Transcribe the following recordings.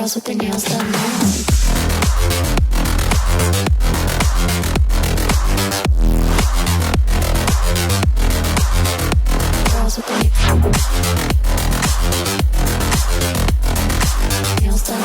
girls with their nails done now. Girls with their nails done.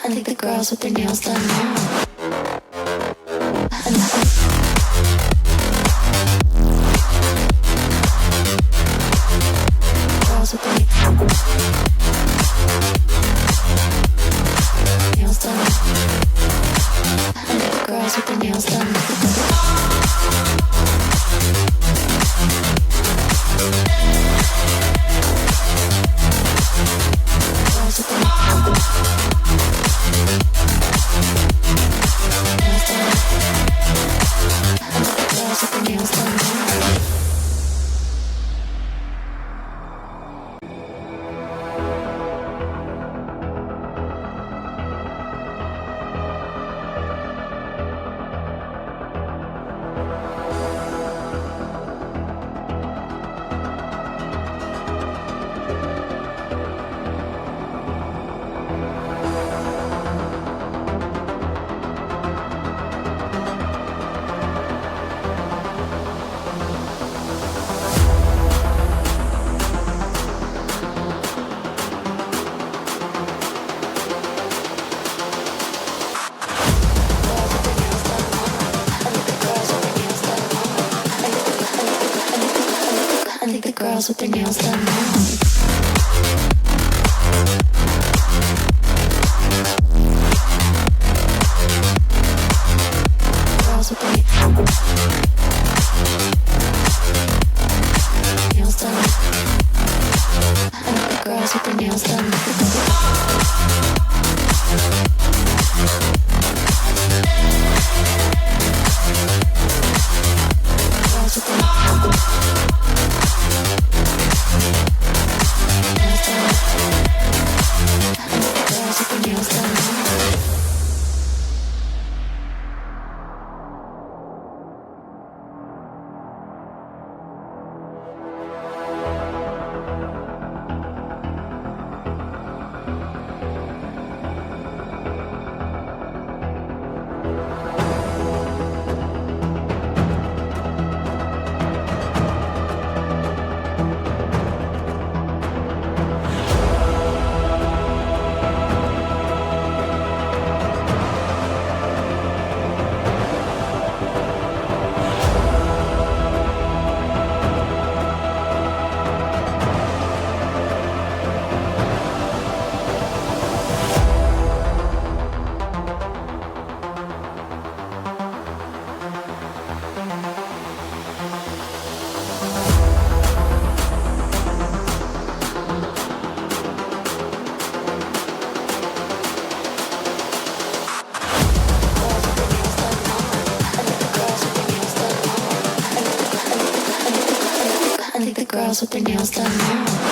I like the girls with their nails done. Girls with their nails done. Girls with their nails done now. Girls with their nails done. I like the girls with their nails done. Girls with their nails done. Girls with their nails done now. Girls with their nails done. I like the girls with their nails done. Girls with their girls with their nails done now.